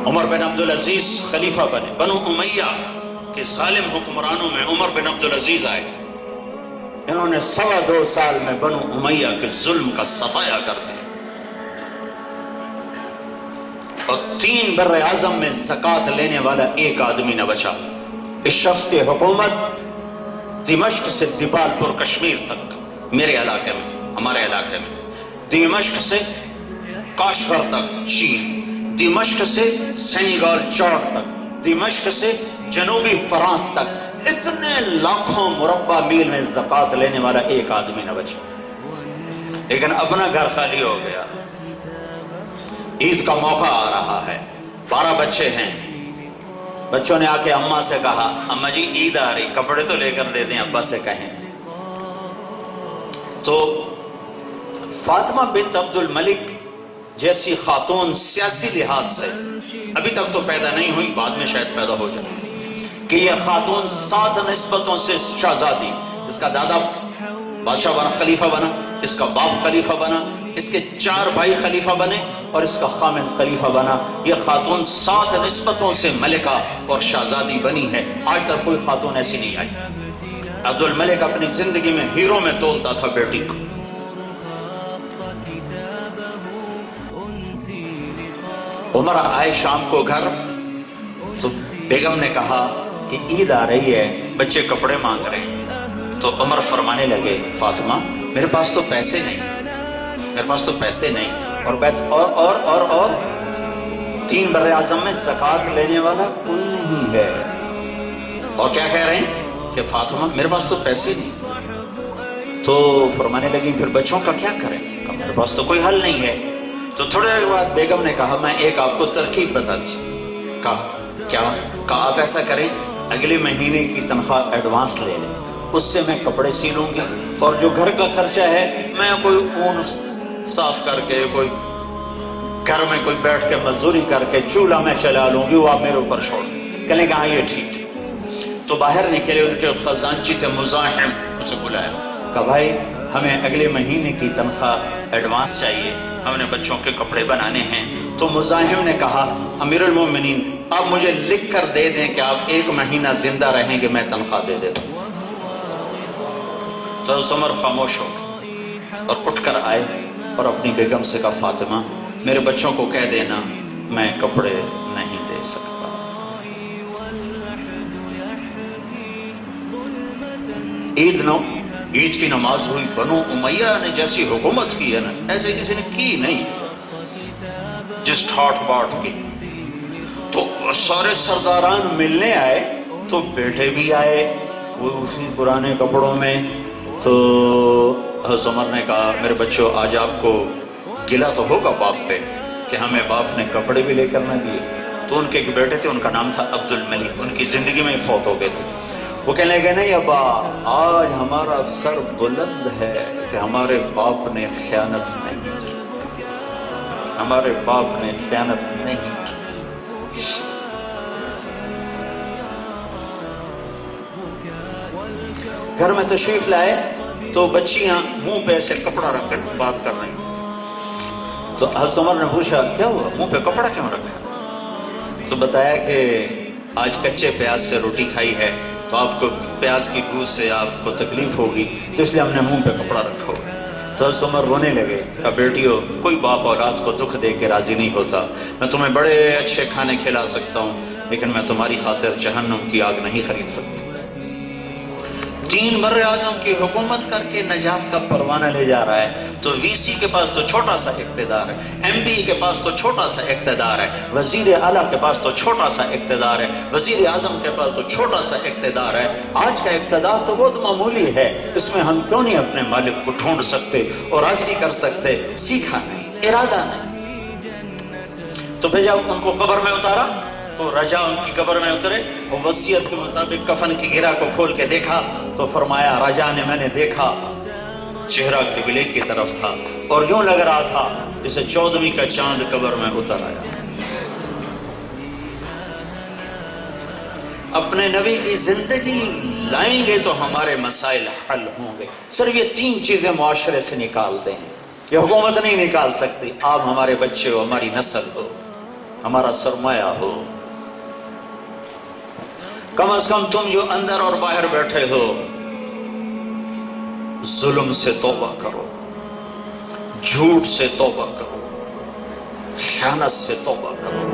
عمر بن عبدالعزیز خلیفہ بنے، بنو امیہ کے ظالم حکمرانوں میں عمر بن عبدالعزیز آئے، انہوں نے 2.25 سال میں بنو امیہ کے ظلم کا صفایا کر دیا، اور 3 بر اعظم میں زکوٰۃ لینے والا ایک آدمی نہ بچا۔ اس شخص کی حکومت دمشق سے دیپال پور کشمیر تک، میرے علاقے میں، ہمارے علاقے میں، دمشق سے کاشغر تک چین، دمشق سے سینیگال چوک تک، دمشق سے جنوبی فرانس تک، اتنے لاکھوں مربع میل میں زکوٰۃ لینے والا ایک آدمی نہ بچا، لیکن اپنا گھر خالی ہو گیا۔ عید کا موقع آ رہا ہے، 12 بچے ہیں، بچوں نے آ کے اماں سے کہا اماں جی عید آ رہی، کپڑے تو لے کر دے دیں، ابا سے کہیں۔ تو فاطمہ بنت عبد الملک جیسی خاتون سیاسی لحاظ سے ابھی تک تو پیدا نہیں ہوئی، بعد میں شاید پیدا ہو جائے، کہ یہ خاتون 7 نسبتوں سے شہزادی، اس کا دادا بادشاہ بنا، خلیفہ بنا، اس کا باپ خلیفہ بنا، اس کے 4 بھائی خلیفہ بنے، اور اس کا خامد خلیفہ بنا۔ یہ خاتون 7 نسبتوں سے ملکہ اور شہزادی بنی ہے، آج تک کوئی خاتون ایسی نہیں آئی۔ عبد الملک اپنی زندگی میں ہیرو میں تولتا تھا بیٹی کو۔ عمر آئے شام کو گھر، تو بیگم نے کہا کہ عید آ رہی ہے، بچے کپڑے مانگ رہے ہیں۔ تو عمر فرمانے لگے فاطمہ میرے پاس تو پیسے نہیں، میرے پاس تو پیسے نہیں، اور 3 بر اعظم میں زکوٰۃ لینے والا کوئی نہیں ہے، اور کیا کہہ رہے ہیں کہ فاطمہ میرے پاس تو پیسے نہیں۔ تو فرمانے لگی پھر بچوں کا کیا کریں؟ کہ میرے پاس تو کوئی حل نہیں ہے۔ تو تھوڑے دیر بعد بیگم نے کہا میں ایک آپ کو ترکیب بتاتی۔ کہا کیا؟ کہا آپ ایسا کریں اگلے مہینے کی تنخواہ ایڈوانس لے لیں، اس سے میں کپڑے سی لوں گی، اور جو گھر کا خرچہ ہے میں کوئی اون صاف کر کے، کوئی گھر میں کوئی بیٹھ کے مزدوری کر کے چولہا میں چلا لوں گی، وہ آپ میرے اوپر چھوڑ دیں۔ کہنے کہ ہاں یہ ٹھیک ہے۔ تو باہر نکلے، ان کے خزانچی تھے مزاحم، اسے بلایا، کہا بھائی ہمیں اگلے مہینے کی تنخواہ ایڈوانس چاہیے، ہم نے بچوں کے کپڑے بنانے ہیں۔ تو مزاحم نے کہا امیر المومنین آپ مجھے لکھ کر دے دیں کہ آپ 1 مہینہ زندہ رہیں گے، میں تنخواہ دے دیتا ہوں۔ تو عمر خاموش ہو گئے اور اٹھ کر آئے اور اپنی بیگم سے کہا فاطمہ میرے بچوں کو کہہ دینا میں کپڑے نہیں دے سکتا۔ عید کی نماز ہوئی، بنو امیہ نے جیسی حکومت کی ہے نا ایسے کسی نے کی نہیں، جس ٹھاٹ باٹ کی۔ تو سارے سرداران ملنے آئے، تو بیٹے بھی آئے وہ اسی پرانے کپڑوں میں۔ تو حضرت عمر نے کہا میرے بچوں آج آپ کو گلہ تو ہوگا باپ پہ کہ ہمیں باپ نے کپڑے بھی لے کر نہ دیے۔ تو ان کے ایک بیٹے تھے، ان کا نام تھا عبد الملک، ان کی زندگی میں فوت ہو گئے تھے۔ وہ کہنے لگے نہیں ابا آج ہمارا سر بلند ہے کہ ہمارے باپ نے خیانت نہیں کی، ہمارے باپ نے خیانت نہیں کی۔ گھر میں تشریف لائے تو بچیاں منہ پہ ایسے کپڑا رکھ کر بات کر رہی ہیں۔ تو حضرت عمر نے پوچھا کیا ہوا، منہ پہ کپڑا کیوں رکھا؟ تو بتایا کہ آج کچے پیاز سے روٹی کھائی ہے تو آپ کو پیاز کی گوشت سے آپ کو تکلیف ہوگی، تو اس لیے ہم نے منہ پہ کپڑا رکھا ہوگا۔ تو حضرت عمر رونے لگے، کہا بیٹیو کوئی باپ اولاد کو دکھ دے کے راضی نہیں ہوتا، میں تمہیں بڑے اچھے کھانے کھلا سکتا ہوں لیکن میں تمہاری خاطر جہنم کی آگ نہیں خرید سکتا۔ 3 بر اعظم کی حکومت کر کے نجات کا پروانہ لے جا رہا ہے، تو وی سی کے پاس تو چھوٹا سا اقتدار ہے، ایم پی کے پاس تو چھوٹا سا اقتدار ہے، وزیر اعلیٰ کے پاس تو چھوٹا سا اقتدار ہے، وزیر اعظم کے پاس تو چھوٹا سا اقتدار ہے۔ آج کا اقتدار تو بہت معمولی ہے، اس میں ہم کیوں نہیں اپنے مالک کو ڈھونڈ سکتے اور راضی کر سکتے؟ سیکھا نہیں، ارادہ نہیں۔ تو پھر جب ان کو قبر میں اتارا تو رجا ان کی قبر میں اترے، اور وصیت کے مطابق کفن کی گرہ کو کھول کے دیکھا تو فرمایا رجا نے میں نے دیکھا چہرہ قبلے کی طرف تھا اور یوں لگ رہا تھا جسے 14ویں کا چاند قبر میں اتر آیا۔ اپنے نبی کی زندگی لائیں گے تو ہمارے مسائل حل ہوں گے۔ صرف یہ 3 چیزیں معاشرے سے نکالتے ہیں، یہ حکومت نہیں نکال سکتی. آپ ہمارے بچے ہو، ہماری نسل ہو، ہمارا سرمایہ ہو. کم از کم تم جو اندر اور باہر بیٹھے ہو، ظلم سے توبہ کرو، جھوٹ سے توبہ کرو، خیانت سے توبہ کرو.